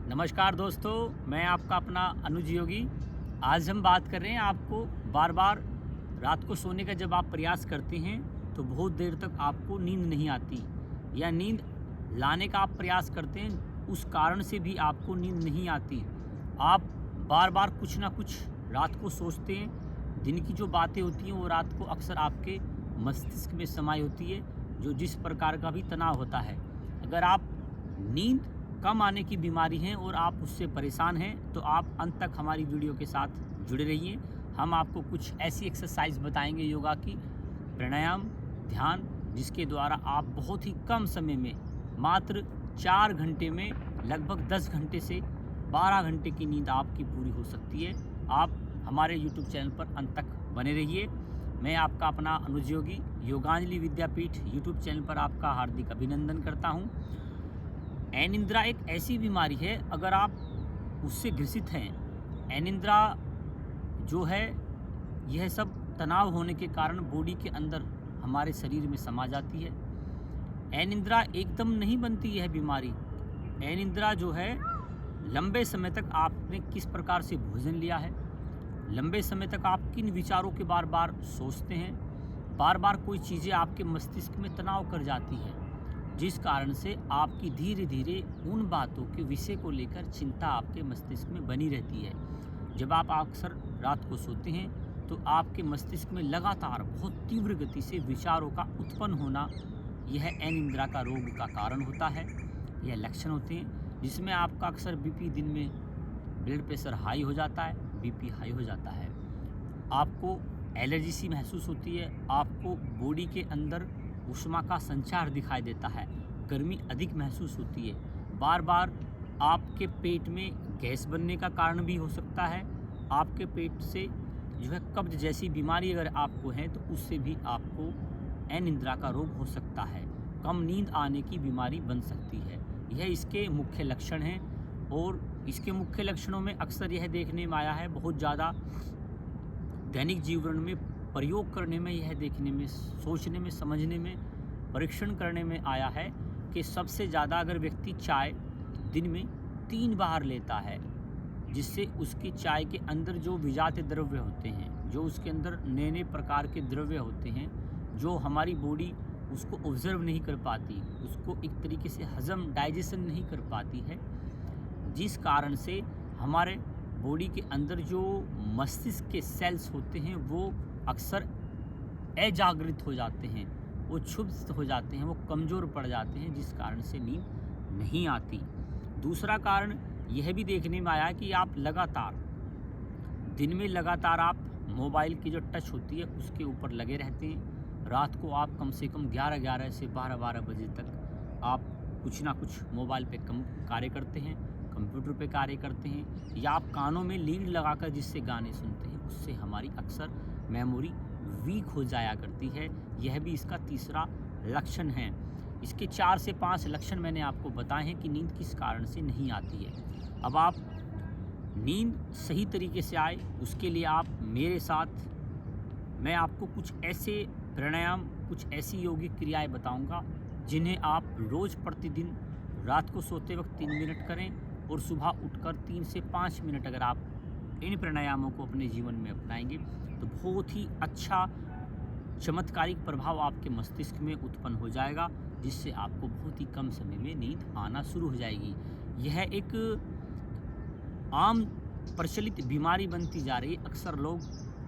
नमस्कार दोस्तों, मैं आपका अपना अनुज योगी। आज हम बात कर रहे हैं आपको बार बार रात को सोने का जब आप प्रयास करते हैं तो बहुत देर तक आपको नींद नहीं आती या नींद लाने का आप प्रयास करते हैं उस कारण से भी आपको नींद नहीं आती। आप बार बार कुछ ना कुछ रात को सोचते हैं। दिन की जो बातें होती हैं वो रात को अक्सर आपके मस्तिष्क में समाई होती है, जो जिस प्रकार का भी तनाव होता है। अगर आप नींद कम आने की बीमारी है और आप उससे परेशान हैं तो आप अंत तक हमारी वीडियो के साथ जुड़े रहिए। हम आपको कुछ ऐसी एक्सरसाइज बताएंगे योगा की, प्राणायाम, ध्यान, जिसके द्वारा आप बहुत ही कम समय में मात्र 4 घंटे में लगभग 10 घंटे से 12 घंटे की नींद आपकी पूरी हो सकती है। आप हमारे यूट्यूब चैनल पर अंत तक बने रहिए। मैं आपका अपना अनुज योगी योगांजलि विद्यापीठ यूट्यूब चैनल पर आपका हार्दिक अभिनंदन करता हूँ। अनिद्रा एक ऐसी बीमारी है, अगर आप उससे ग्रसित हैं, अनिद्रा जो है यह सब तनाव होने के कारण बॉडी के अंदर हमारे शरीर में समा जाती है। अनिद्रा एकदम नहीं बनती यह बीमारी। अनिद्रा जो है लंबे समय तक आपने किस प्रकार से भोजन लिया है, लंबे समय तक आप किन विचारों के बार बार सोचते हैं, बार बार कोई चीज़ें आपके मस्तिष्क में तनाव कर जाती हैं, जिस कारण से आपकी धीरे धीरे उन बातों के विषय को लेकर चिंता आपके मस्तिष्क में बनी रहती है। जब आप अक्सर रात को सोते हैं तो आपके मस्तिष्क में लगातार बहुत तीव्र गति से विचारों का उत्पन्न होना, यह अनिद्रा का रोग का कारण होता है। यह लक्षण होते हैं जिसमें आपका अक्सर बीपी दिन में ब्लड प्रेशर हाई हो जाता है, बीपी हाई हो जाता है, आपको एलर्जी सी महसूस होती है, आपको बॉडी के अंदर ऊष्मा का संचार दिखाई देता है, गर्मी अधिक महसूस होती है, बार बार आपके पेट में गैस बनने का कारण भी हो सकता है। आपके पेट से जो है कब्ज जैसी बीमारी अगर आपको है तो उससे भी आपको अनिद्रा का रोग हो सकता है, कम नींद आने की बीमारी बन सकती है। यह इसके मुख्य लक्षण हैं और इसके मुख्य लक्षणों में अक्सर यह देखने में आया है, बहुत ज़्यादा दैनिक जीवन में प्रयोग करने में, यह देखने में, सोचने में, समझने में, परीक्षण करने में आया है कि सबसे ज़्यादा अगर व्यक्ति चाय दिन में 3 बार लेता है, जिससे उसकी चाय के अंदर जो विजातीय द्रव्य होते हैं, जो उसके अंदर नए नए प्रकार के द्रव्य होते हैं, जो हमारी बॉडी उसको ऑब्जर्व नहीं कर पाती, उसको एक तरीके से हजम डाइजेशन नहीं कर पाती है, जिस कारण से हमारे बॉडी के अंदर जो मस्तिष्क के सेल्स होते हैं वो अक्सर अजागृत हो जाते हैं, वो क्षुब्ध हो जाते हैं, वो कमज़ोर पड़ जाते हैं, जिस कारण से नींद नहीं आती। दूसरा कारण यह भी देखने में आया कि आप लगातार दिन में लगातार आप मोबाइल की जो टच होती है उसके ऊपर लगे रहते हैं। रात को आप कम से कम 11 से 12 बजे तक आप कुछ ना कुछ मोबाइल पे कम कार्य करते हैं, कंप्यूटर पे कार्य करते हैं, या आप कानों में लीड लगाकर जिससे गाने सुनते हैं, उससे हमारी अक्सर मेमोरी वीक हो जाया करती है। यह भी इसका तीसरा लक्षण है। इसके 4 से 5 लक्षण मैंने आपको बताए हैं कि नींद किस कारण से नहीं आती है। अब आप नींद सही तरीके से आए उसके लिए आप मेरे साथ, मैं आपको कुछ ऐसे प्राणायाम, कुछ ऐसी योगिक क्रियाएं बताऊंगा जिन्हें आप रोज़ प्रतिदिन रात को सोते वक्त 3 मिनट करें और सुबह उठकर 3 से 5 मिनट अगर आप इन प्राणायामों को अपने जीवन में अपनाएंगे तो बहुत ही अच्छा चमत्कारिक प्रभाव आपके मस्तिष्क में उत्पन्न हो जाएगा, जिससे आपको बहुत ही कम समय में नींद आना शुरू हो जाएगी। यह एक आम प्रचलित बीमारी बनती जा रही है। अक्सर लोग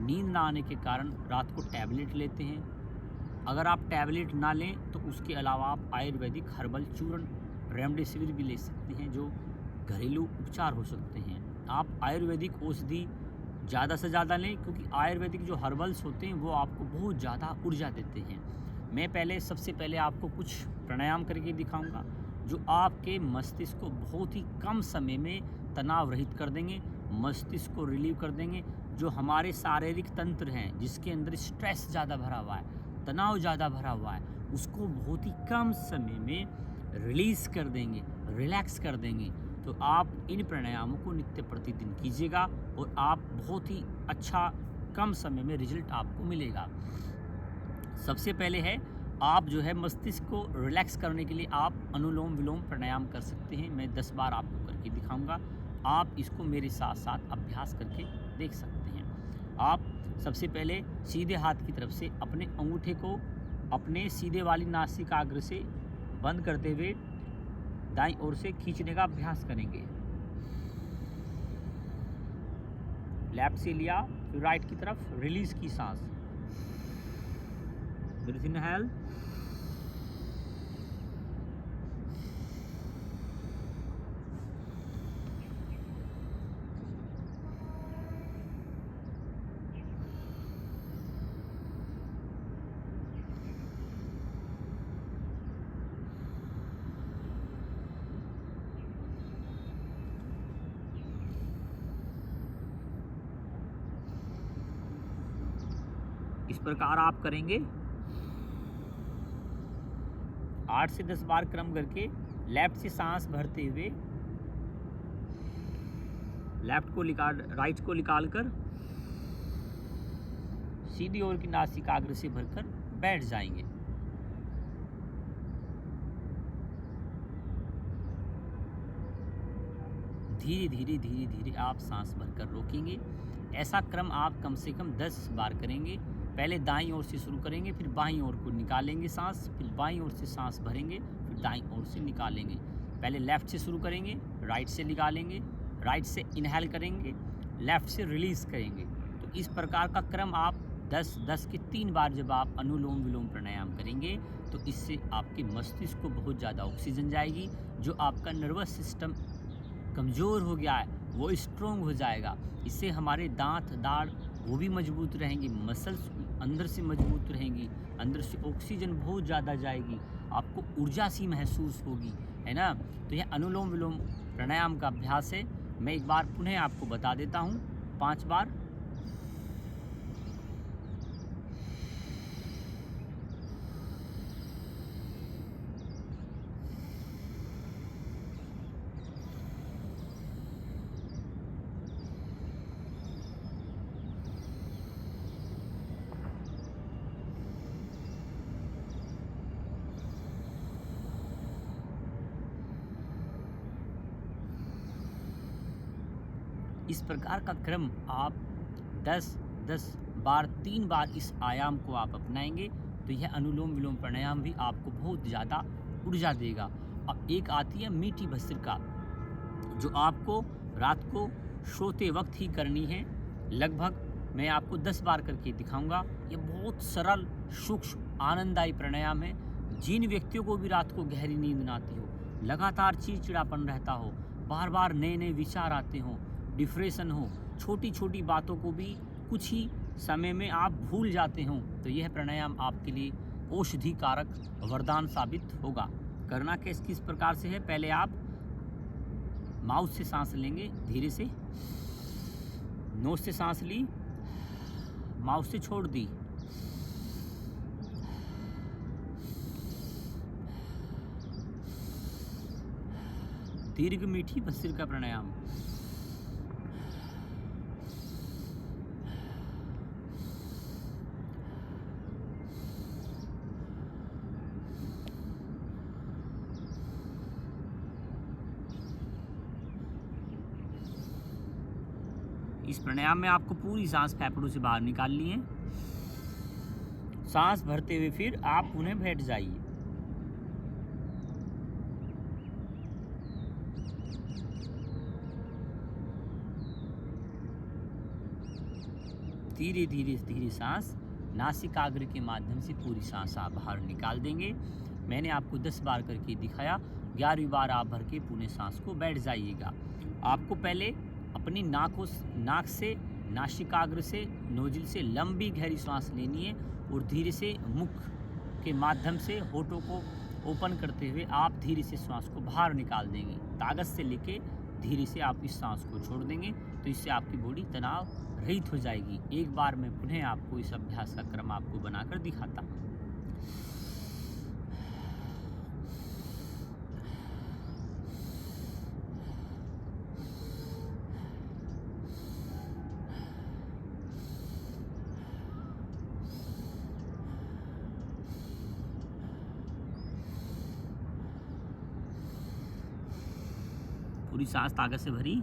नींद ना आने के कारण रात को टैबलेट लेते हैं। अगर आप टैबलेट ना लें तो उसके अलावा आप आयुर्वेदिक हर्बल चूर्ण, रेमडेसिविर भी ले सकते हैं, जो घरेलू उपचार हो सकते हैं। आप आयुर्वेदिक औषधि ज़्यादा से ज़्यादा लें, क्योंकि आयुर्वेदिक जो हर्बल्स होते हैं वो आपको बहुत ज़्यादा ऊर्जा देते हैं। मैं सबसे पहले आपको कुछ प्राणायाम करके दिखाऊंगा जो आपके मस्तिष्क को बहुत ही कम समय में तनाव रहित कर देंगे, मस्तिष्क को रिलीव कर देंगे। जो हमारे शारीरिक तंत्र हैं, जिसके अंदर स्ट्रेस ज़्यादा भरा हुआ है, तनाव ज़्यादा भरा हुआ है, उसको बहुत ही कम समय में रिलीज़ कर देंगे, रिलैक्स कर देंगे। तो आप इन प्राणायामों को नित्य प्रतिदिन कीजिएगा और आप बहुत ही अच्छा कम समय में रिजल्ट आपको मिलेगा। सबसे पहले है आप जो है मस्तिष्क को रिलैक्स करने के लिए आप अनुलोम विलोम प्राणायाम कर सकते हैं। मैं 10 बार आपको करके दिखाऊंगा। आप इसको मेरे साथ साथ अभ्यास करके देख सकते हैं। आप सबसे पहले सीधे हाथ की तरफ से अपने अंगूठे को अपने सीधे वाली नासिकाग्र से बंद करते हुए दाईं ओर से खींचने का अभ्यास करेंगे। लेफ्ट से लिया, फिर राइट की तरफ रिलीज की सांस। ब्रीथ इनहेल, इस प्रकार आप करेंगे 8 से 10 बार क्रम करके। लेफ्ट से सांस भरते हुए राइट को निकाल कर सीधी ओर की नासिकाग्र से भरकर बैठ जाएंगे। धीरे धीरे धीरे धीरे आप सांस भरकर रोकेंगे। ऐसा क्रम आप कम से कम 10 बार करेंगे। पहले दाईं ओर से शुरू करेंगे, फिर बाईं ओर को निकालेंगे सांस, फिर बाईं ओर से सांस भरेंगे, फिर दाईं ओर से निकालेंगे। पहले लेफ़्ट से शुरू करेंगे, राइट से निकालेंगे, राइट से इनहेल करेंगे, लेफ़्ट से रिलीज़ करेंगे। तो इस प्रकार का क्रम आप 10 के 3 बार जब आप अनुलोम विलोम प्राणायाम करेंगे तो इससे आपके मस्तिष्क को बहुत ज़्यादा ऑक्सीजन जाएगी। जो आपका नर्वस सिस्टम कमज़ोर हो गया है वो स्ट्रोंग हो जाएगा। इससे हमारे दांत दाढ़ वो भी मजबूत रहेंगी, मसल्स अंदर से मजबूत रहेंगी, अंदर से ऑक्सीजन बहुत ज़्यादा जाएगी, आपको ऊर्जा सी महसूस होगी, है ना। तो यह अनुलोम विलोम प्राणायाम का अभ्यास है। मैं एक बार पुनः आपको बता देता हूँ 5 बार। इस प्रकार का क्रम आप 10 बार 3 बार इस आयाम को आप अपनाएंगे तो यह अनुलोम विलोम प्राणायाम भी आपको बहुत ज़्यादा ऊर्जा देगा। अब एक आती है मीठी भस्त्रिका, जो आपको रात को सोते वक्त ही करनी है। लगभग मैं आपको 10 बार करके दिखाऊंगा। ये बहुत सरल, सूक्ष्म, आनंददायी प्राणायाम है। जिन व्यक्तियों को भी रात को गहरी नींद ना आती हो, लगातार चिड़चिड़ापन रहता हो, बार बार नए नए विचार आते हों, डिप्रेशन हो, छोटी छोटी बातों को भी कुछ ही समय में आप भूल जाते हों, तो यह प्राणायाम आपके लिए औषधि कारक वरदान साबित होगा। करना किस प्रकार से है, पहले आप माउथ से सांस लेंगे, धीरे से नोज से सांस ली, माउथ से छोड़ दी, दीर्घ मीठी भस्त्रिका प्राणायाम। इस प्राणायाम में आपको पूरी सांस फेफड़ों से बाहर निकालनी है। सांस भरते हुए फिर आप उन्हें बैठ जाइए। धीरे धीरे धीरे सांस नासिकाग्र के माध्यम से पूरी सांस आप बाहर निकाल देंगे। मैंने आपको 10 बार करके दिखाया। 11वीं बार आप भर के पूरे सांस को बैठ जाइएगा। आपको पहले अपनी नाक से, नासिकाग्र से, नोजिल से लंबी गहरी सांस लेनी है और धीरे से मुख के माध्यम से होठों को ओपन करते हुए आप धीरे से सांस को बाहर निकाल देंगे। ताकत से लेके धीरे से आप इस सांस को छोड़ देंगे, तो इससे आपकी बॉडी तनाव रहित हो जाएगी। एक बार मैं पुनः आपको इस अभ्यास का क्रम आपको बनाकर दिखाता हूँ। पूरी सांस ताकत से भरी।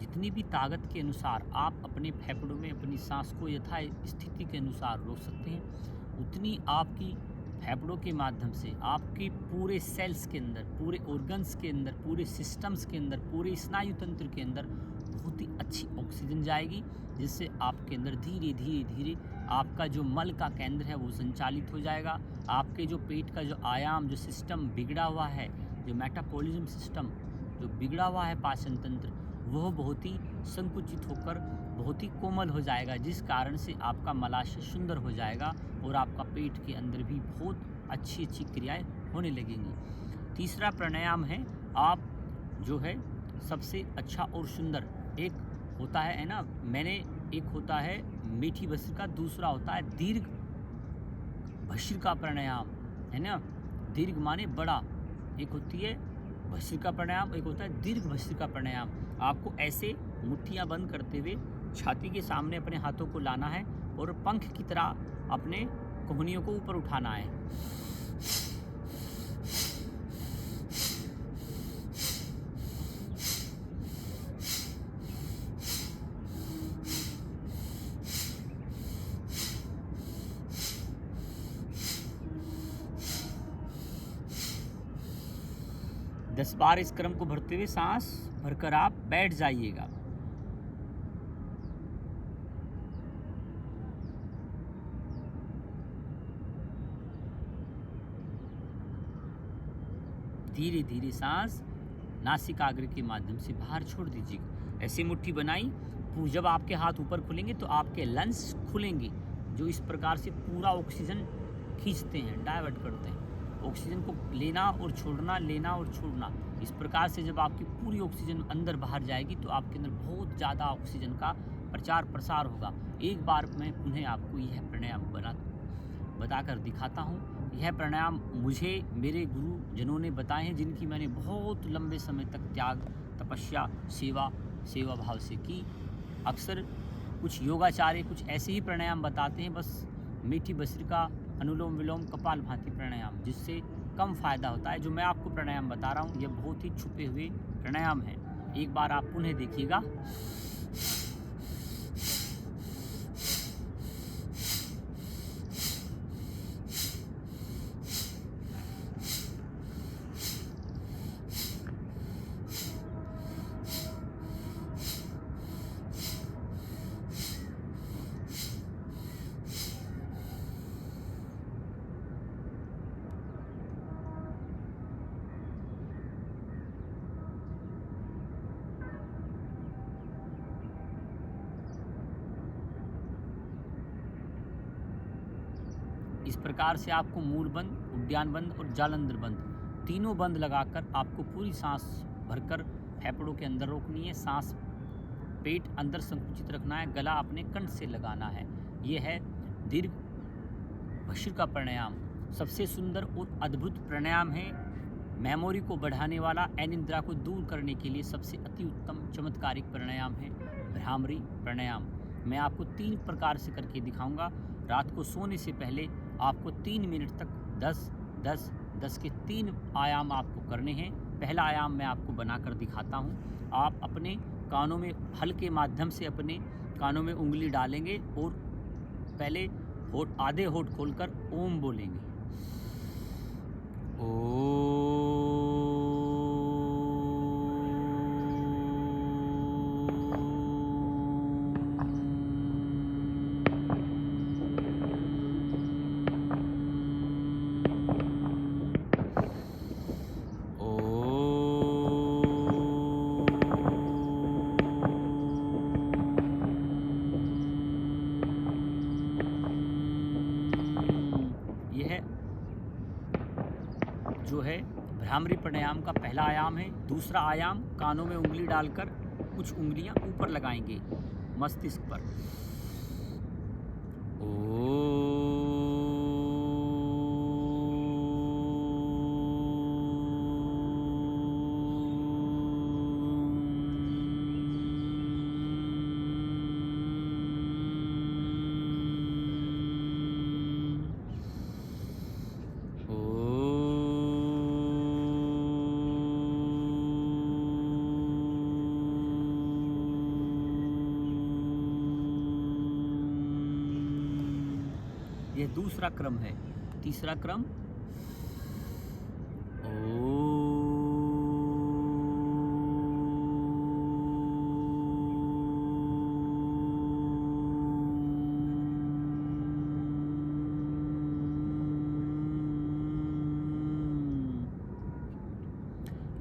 जितनी भी ताकत के अनुसार आप अपने फेफड़ों में अपनी सांस को यथा स्थिति के अनुसार रोक सकते हैं, उतनी आपकी फेफड़ों के माध्यम से आपके पूरे सेल्स के अंदर, पूरे ऑर्गन्स के अंदर, पूरे सिस्टम्स के अंदर, पूरे स्नायु तंत्र के अंदर बहुत ही अच्छी ऑक्सीजन जाएगी, जिससे आपके अंदर धीरे धीरे धीरे आपका जो मल का केंद्र है वो संचालित हो जाएगा। आपके जो पेट का जो आयाम, जो सिस्टम बिगड़ा हुआ है, जो मेटाबॉलिज्म सिस्टम जो बिगड़ा हुआ है, पाचन तंत्र, वह बहुत ही संकुचित होकर बहुत ही कोमल हो जाएगा, जिस कारण से आपका मलाशय सुंदर हो जाएगा और आपका पेट के अंदर भी बहुत अच्छी अच्छी क्रियाएं होने लगेंगी। तीसरा प्राणायाम है, आप जो है सबसे अच्छा और सुंदर एक होता है ना, एक होता है मीठी भस्त्रिका, दूसरा होता है दीर्घ भस्त्रिका प्राणायाम, है ना। दीर्घ माने बड़ा, एक होती है भस्त्रिका प्राणायाम, एक होता है दीर्घ भस्त्रिका प्राणायाम। आपको ऐसे मुट्ठियां बंद करते हुए छाती के सामने अपने हाथों को लाना है और पंख की तरह अपने कोहनियों को ऊपर उठाना है। 10 बार इस क्रम को भरते हुए सांस भरकर आप बैठ जाइएगा। धीरे धीरे सांस नासिकाग्र के माध्यम से बाहर छोड़ दीजिएगा। ऐसी मुट्ठी बनाई, जब आपके हाथ ऊपर खुलेंगे तो आपके लंग्स खुलेंगे, जो इस प्रकार से पूरा ऑक्सीजन खींचते हैं, डाइवर्ट करते हैं। ऑक्सीजन को लेना और छोड़ना, लेना और छोड़ना, इस प्रकार से जब आपकी पूरी ऑक्सीजन अंदर बाहर जाएगी तो आपके अंदर बहुत ज़्यादा ऑक्सीजन का प्रचार प्रसार होगा। एक बार मैं उन्हें आपको यह प्राणायाम बताकर दिखाता हूँ। यह प्राणायाम मुझे मेरे गुरुजनों ने बताए हैं, जिनकी मैंने बहुत लंबे समय तक त्याग, तपस्या, सेवा भाव से की। अक्सर कुछ योगाचार्य कुछ ऐसे ही प्राणायाम बताते हैं, बस मीठी भस्त्रिका, अनुलोम विलोम, कपालभाति प्राणायाम, जिससे कम फायदा होता है। जो मैं आपको प्राणायाम बता रहा हूँ यह बहुत ही छुपे हुए प्राणायाम है। एक बार आप उन्हें देखिएगा। इस प्रकार से आपको मूल बंद, उद्यान बंद और जालंधर बंद, तीनों बंद लगाकर आपको पूरी सांस भरकर फेफड़ों के अंदर रोकनी है। सांस पेट अंदर संकुचित रखना है, गला अपने कंठ से लगाना है। ये है दीर्घ भस्त्रिका प्राणायाम। सबसे सुंदर और अद्भुत प्राणायाम है। मेमोरी को बढ़ाने वाला, अनिद्रा को दूर करने के लिए सबसे अति उत्तम चमत्कारिक प्राणायाम है भ्रामरी प्राणायाम। मैं आपको 3 प्रकार से करके दिखाऊंगा। रात को सोने से पहले आपको 3 मिनट तक 10-10-10 के 3 आयाम आपको करने हैं। पहला आयाम मैं आपको बनाकर दिखाता हूँ। आप अपने कानों में हल्के माध्यम से अपने कानों में उंगली डालेंगे और पहले आधे होठ खोलकर ओम बोलेंगे। जो है भ्रामरी प्राणायाम का पहला आयाम है। दूसरा आयाम, कानों में उंगली डालकर कुछ उंगलियां ऊपर लगाएंगे मस्तिष्क पर। यह दूसरा क्रम है। तीसरा क्रम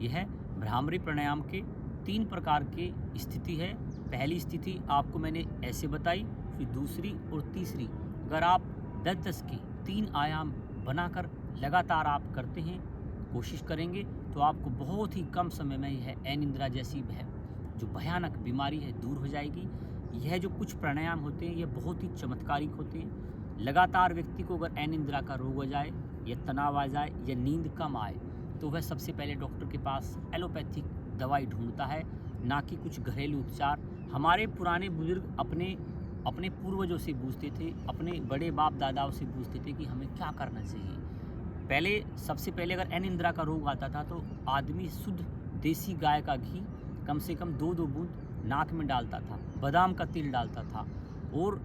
यह भ्रामरी प्राणायाम के 3 प्रकार की स्थिति है। पहली स्थिति आपको मैंने ऐसे बताई, फिर दूसरी और तीसरी। अगर आप 10-10 के 3 आयाम बनाकर लगातार आप करते हैं, कोशिश करेंगे, तो आपको बहुत ही कम समय में यह अनिद्रा जैसी जो भयानक बीमारी है दूर हो जाएगी। यह जो कुछ प्राणायाम होते हैं, यह बहुत ही चमत्कारिक होते हैं। लगातार व्यक्ति को अगर अनिद्रा का रोग हो जाए, या तनाव आ जाए, या नींद कम आए, तो वह सबसे पहले डॉक्टर के पास एलोपैथिक दवाई ढूंढता है, ना कि कुछ घरेलू उपचार। हमारे पुराने बुजुर्ग अपने पूर्वजों से पूछते थे, अपने बड़े बाप दादाओं से पूछते थे कि हमें क्या करना चाहिए। सबसे पहले अगर अनिद्रा का रोग आता था, तो आदमी शुद्ध देसी गाय का घी कम से कम 2-2 बूंद नाक में डालता था, बादाम का तेल डालता था। और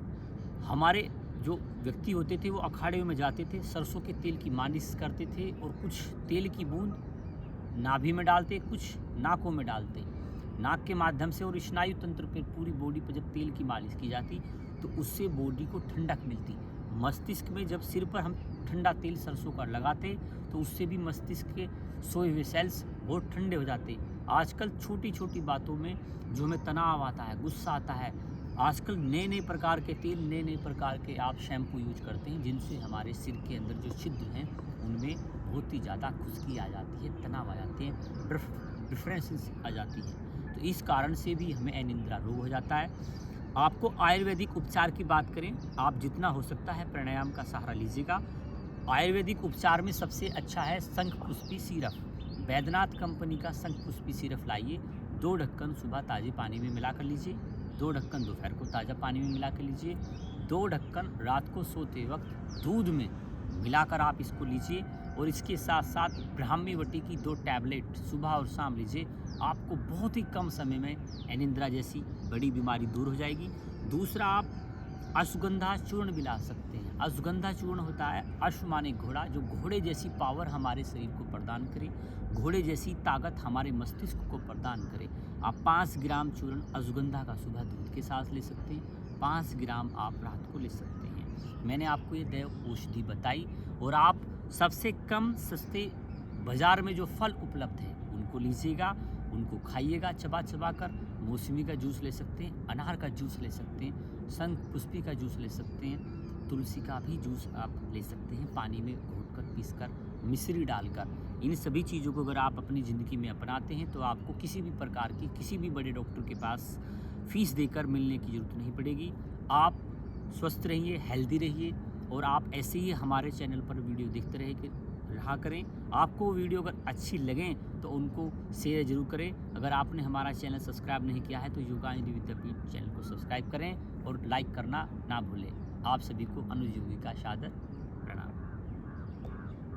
हमारे जो व्यक्ति होते थे, वो अखाड़े में जाते थे, सरसों के तेल की मालिश करते थे, और कुछ तेल की बूंद नाभि में डालते, कुछ नाकों में डालते, नाक के माध्यम से। और स्नायु तंत्र पर पूरी बॉडी पर जब तेल की मालिश की जाती, तो उससे बॉडी को ठंडक मिलती। मस्तिष्क में जब सिर पर हम ठंडा तेल सरसों का लगाते, तो उससे भी मस्तिष्क के सोए हुए सेल्स बहुत ठंडे हो जाते। आजकल छोटी छोटी बातों में जो हमें तनाव आता है, गुस्सा आता है, आजकल नए नए प्रकार के तेल, नए नए प्रकार के आप शैम्पू यूज करते हैं, जिनसे हमारे सिर के अंदर जो छिद्र हैं, उनमें बहुत ही ज़्यादा खुश्की आ जाती है, तनाव आ जाते हैं, डिफरेंसेस आ जाती है। तो इस कारण से भी हमें अनिद्रा रोग हो जाता है। आपको आयुर्वेदिक उपचार की बात करें, आप जितना हो सकता है प्राणायाम का सहारा लीजिएगा। आयुर्वेदिक उपचार में सबसे अच्छा है शंखपुष्पी सिरप। बैद्यनाथ कंपनी का शंखपुष्पी सिरप लाइए, 2 ढक्कन सुबह ताज़े पानी में मिलाकर लीजिए, 2 ढक्कन दोपहर को ताज़ा पानी में मिला कर लीजिए, 2 ढक्कन रात को सोते वक्त दूध में मिलाकर आप इसको लीजिए। और इसके साथ साथ ब्राह्मी वटी की 2 टैबलेट सुबह और शाम लीजिए। आपको बहुत ही कम समय में अनिद्रा जैसी बड़ी बीमारी दूर हो जाएगी। दूसरा, आप अश्वगंधा चूर्ण भी ला सकते हैं। अश्वगंधा चूर्ण होता है, अश्व माने घोड़ा, जो घोड़े जैसी पावर हमारे शरीर को प्रदान करे, घोड़े जैसी ताकत हमारे मस्तिष्क को प्रदान करे। आप 5 ग्राम चूर्ण अश्वगंधा का सुबह दूध के साथ ले सकते हैं, 5 ग्राम आप रात को ले सकते हैं। मैंने आपको ये दैव औषधि बताई। और आप सबसे कम सस्ते बाज़ार में जो फल उपलब्ध है, उनको लीजिएगा, उनको खाइएगा चबा चबा कर। मौसमी का जूस ले सकते हैं, अनार का जूस ले सकते हैं, शंखपुष्पी का जूस ले सकते हैं, तुलसी का भी जूस आप ले सकते हैं, पानी में घोटकर पीसकर, मिश्री डालकर। इन सभी चीज़ों को अगर आप अपनी ज़िंदगी में अपनाते हैं, तो आपको किसी भी प्रकार की, किसी भी बड़े डॉक्टर के पास फीस देकर मिलने की ज़रूरत नहीं पड़ेगी। आप स्वस्थ रहिए, हेल्दी रहिए, और आप ऐसे ही हमारे चैनल पर वीडियो देखते रहा करें। आपको वीडियो अगर अच्छी लगें, तो उनको शेयर जरूर करें। अगर आपने हमारा चैनल सब्सक्राइब नहीं किया है, तो योगांजलि विद्यापीठ चैनल को सब्सक्राइब करें और लाइक करना ना भूलें। आप सभी को अनुज योगी का सादर